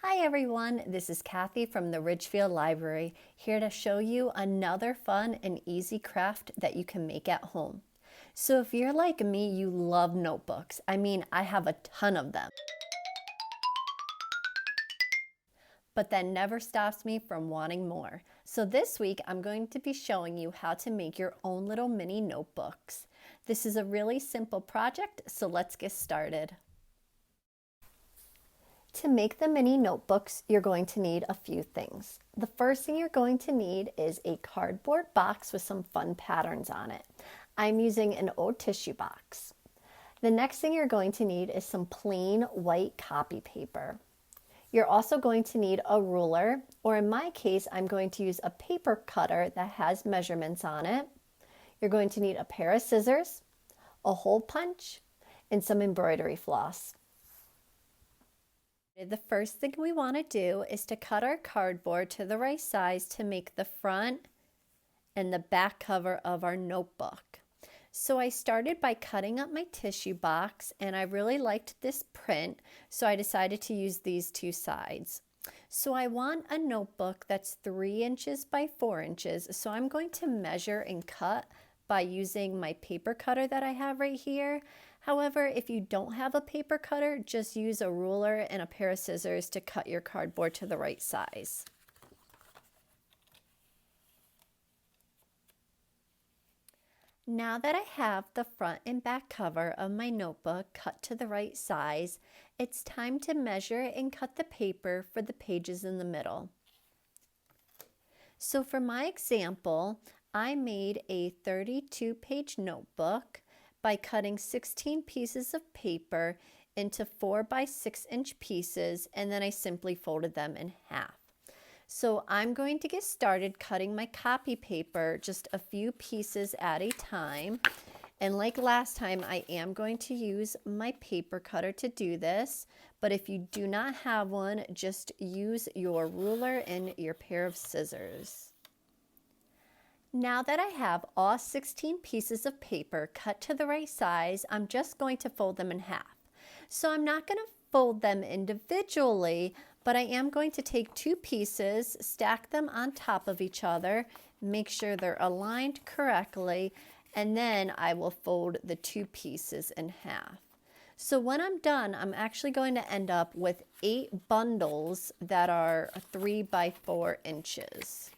Hi everyone, this is Kathy from the Ridgefield Library, here to show you another fun and easy craft that you can make at home. So if you're like me, you love notebooks. I have a ton of them. But that never stops me from wanting more. So this week, I'm going to be showing you how to make your own little mini notebooks. This is a really simple project, so let's get started. To make the mini notebooks, you're going to need a few things. The first thing you're going to need is a cardboard box with some fun patterns on it. I'm using an old tissue box. The next thing you're going to need is some plain white copy paper. You're also going to need a ruler, or in my case, I'm going to use a paper cutter that has measurements on it. You're going to need a pair of scissors, a hole punch, and some embroidery floss. The first thing we want to do is to cut our cardboard to the right size to make the front and the back cover of our notebook. So I started by cutting up my tissue box, and I really liked this print, so I decided to use these two sides. So I want a notebook that's 3 inches by 4 inches, so I'm going to measure and cut by using my paper cutter that I have right here. However, if you don't have a paper cutter, just use a ruler and a pair of scissors to cut your cardboard to the right size. Now that I have the front and back cover of my notebook cut to the right size, it's time to measure and cut the paper for the pages in the middle. So for my example, I made a 32-page notebook by cutting 16 pieces of paper into 4 by 6 inch pieces, and then I simply folded them in half. So I'm going to get started cutting my copy paper just a few pieces at a time. And like last time, I am going to use my paper cutter to do this, but if you do not have one, just use your ruler and your pair of scissors. Now that I have all 16 pieces of paper cut to the right size, I'm just going to fold them in half. So I'm not going to fold them individually, but I am going to take 2 pieces, stack them on top of each other, make sure they're aligned correctly, and then I will fold the 2 pieces in half. So when I'm done, I'm actually going to end up with 8 bundles that are 3 by 4 inches.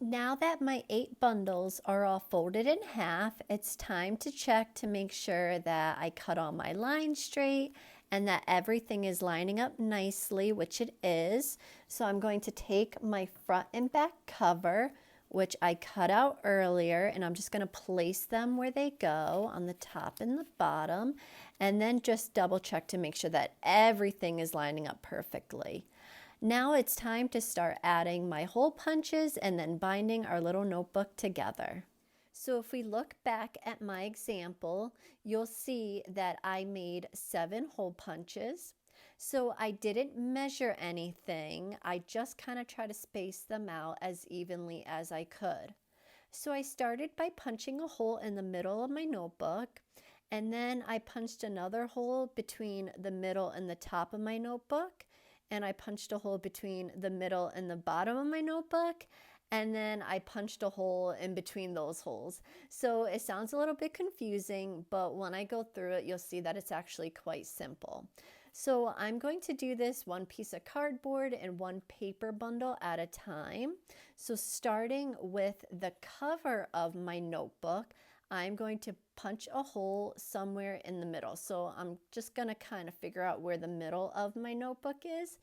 Now that my 8 bundles are all folded in half, it's time to check to make sure that I cut all my lines straight and that everything is lining up nicely, which it is. So I'm going to take my front and back cover, which I cut out earlier, and I'm just going to place them where they go on the top and the bottom, and then just double check to make sure that everything is lining up perfectly. Now it's time to start adding my hole punches and then binding our little notebook together. So if we look back at my example, you'll see that I made 7 hole punches. So I didn't measure anything. I just kind of try to space them out as evenly as I could. So I started by punching a hole in the middle of my notebook, and then I punched another hole between the middle and the top of my notebook, and I punched a hole between the middle and the bottom of my notebook, and then I punched a hole in between those holes. So it sounds a little bit confusing, but when I go through it, you'll see that it's actually quite simple. So I'm going to do this 1 piece of cardboard and 1 paper bundle at a time. So starting with the cover of my notebook, I'm going to punch a hole somewhere in the middle. So I'm just going to kind of figure out where the middle of my notebook is.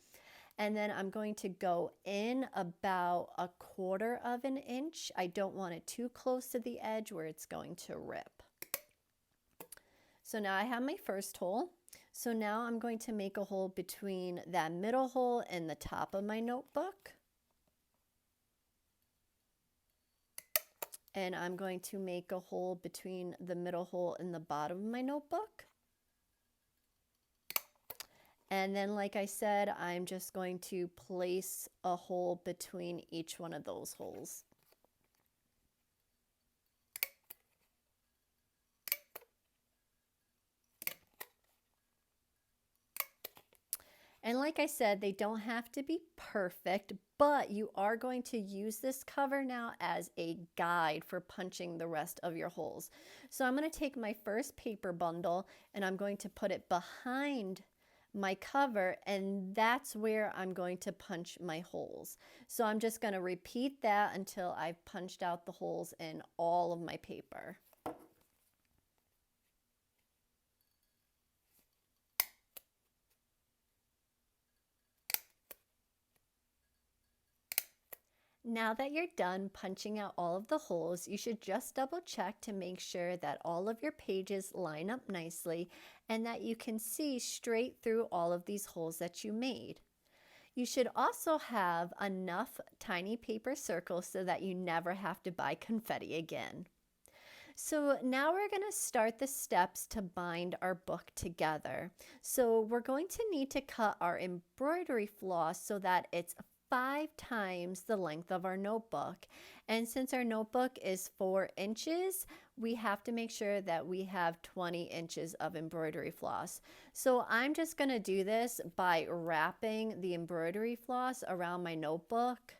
And then I'm going to go in about 1/4 of an inch. I don't want it too close to the edge where it's going to rip. So now I have my first hole. So now I'm going to make a hole between that middle hole and the top of my notebook. And I'm going to make a hole between the middle hole and the bottom of my notebook. And then, like I said, I'm just going to place a hole between each one of those holes. And like I said, they don't have to be perfect, but you are going to use this cover now as a guide for punching the rest of your holes. So I'm going to take my first paper bundle and I'm going to put it behind my cover, and that's where I'm going to punch my holes. So I'm just going to repeat that until I've punched out the holes in all of my paper. Now that you're done punching out all of the holes, you should just double check to make sure that all of your pages line up nicely and that you can see straight through all of these holes that you made. You should also have enough tiny paper circles so that you never have to buy confetti again. So now we're going to start the steps to bind our book together. So we're going to need to cut our embroidery floss so that it's 5 times the length of our notebook. And since our notebook is 4 inches, we have to make sure that we have 20 inches of embroidery floss. So I'm just going to do this by wrapping the embroidery floss around my notebook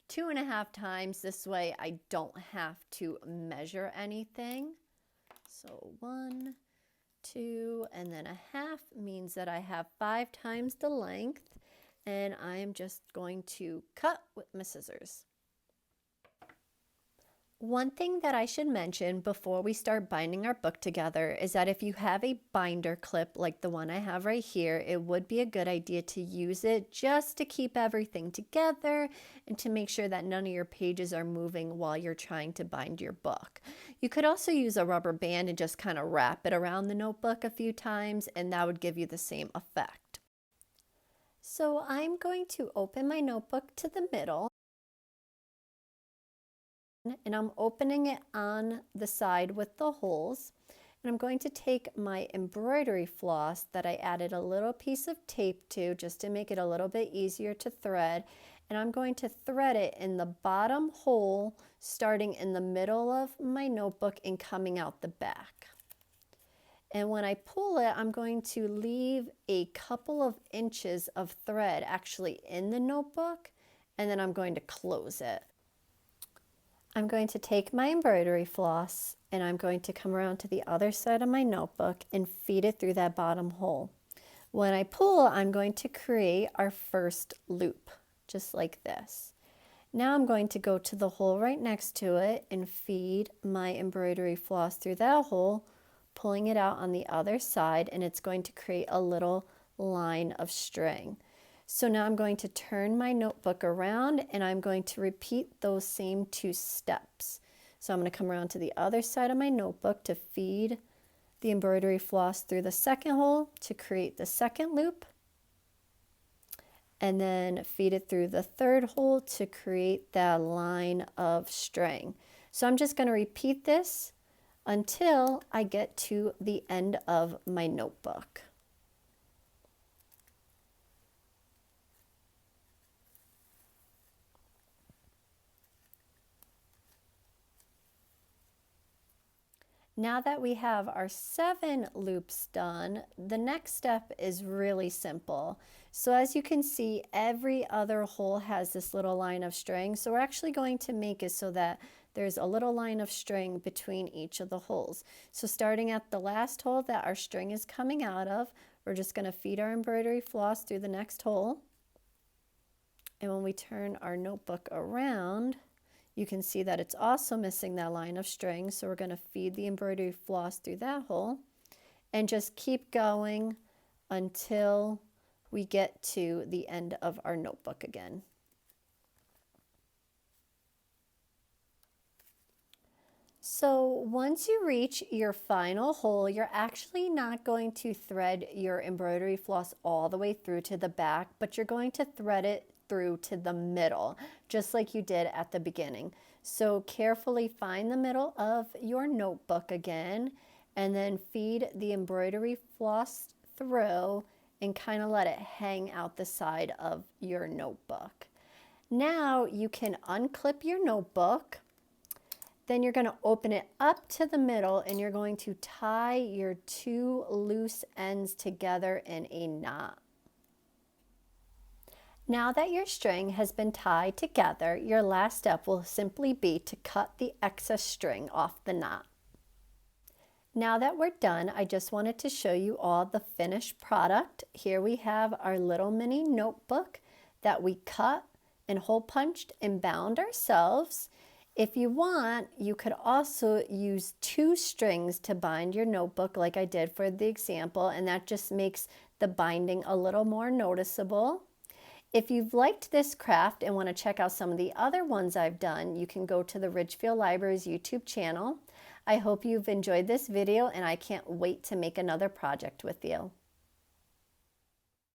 2.5 times. This way I don't have to measure anything. So 1, 2, and then a half means that I have 5 times the length. And I am just going to cut with my scissors. One thing that I should mention before we start binding our book together is that if you have a binder clip like the one I have right here, it would be a good idea to use it just to keep everything together and to make sure that none of your pages are moving while you're trying to bind your book. You could also use a rubber band and just kind of wrap it around the notebook a few times, and that would give you the same effect. So I'm going to open my notebook to the middle, and I'm opening it on the side with the holes. And I'm going to take my embroidery floss that I added a little piece of tape to just to make it a little bit easier to thread. And I'm going to thread it in the bottom hole, starting in the middle of my notebook and coming out the back. And when I pull it, I'm going to leave a couple of inches of thread actually in the notebook, and then I'm going to close it. I'm going to take my embroidery floss and I'm going to come around to the other side of my notebook and feed it through that bottom hole. When I pull, I'm going to create our first loop, just like this. Now I'm going to go to the hole right next to it and feed my embroidery floss through that hole, pulling it out on the other side, and it's going to create a little line of string. So now I'm going to turn my notebook around and I'm going to repeat those same 2 steps. So I'm going to come around to the other side of my notebook to feed the embroidery floss through the second hole to create the second loop, and then feed it through the third hole to create that line of string. So I'm just going to repeat this until I get to the end of my notebook. Now that we have our 7 loops done, the next step is really simple. So as you can see, every other hole has this little line of string. So we're actually going to make it so that there's a little line of string between each of the holes. So starting at the last hole that our string is coming out of, we're just going to feed our embroidery floss through the next hole. And when we turn our notebook around, you can see that it's also missing that line of string, so we're going to feed the embroidery floss through that hole and just keep going until we get to the end of our notebook again. So once you reach your final hole, you're actually not going to thread your embroidery floss all the way through to the back, but you're going to thread it through to the middle, just like you did at the beginning. So carefully find the middle of your notebook again, and then feed the embroidery floss through and kind of let it hang out the side of your notebook. Now you can unclip your notebook. Then you're going to open it up to the middle and you're going to tie your 2 loose ends together in a knot. Now that your string has been tied together, your last step will simply be to cut the excess string off the knot. Now that we're done, I just wanted to show you all the finished product. Here we have our little mini notebook that we cut and hole punched and bound ourselves. If you want, you could also use 2 strings to bind your notebook like I did for the example, and that just makes the binding a little more noticeable. If you've liked this craft and want to check out some of the other ones I've done, you can go to the Ridgefield Library's YouTube channel. I hope you've enjoyed this video, and I can't wait to make another project with you.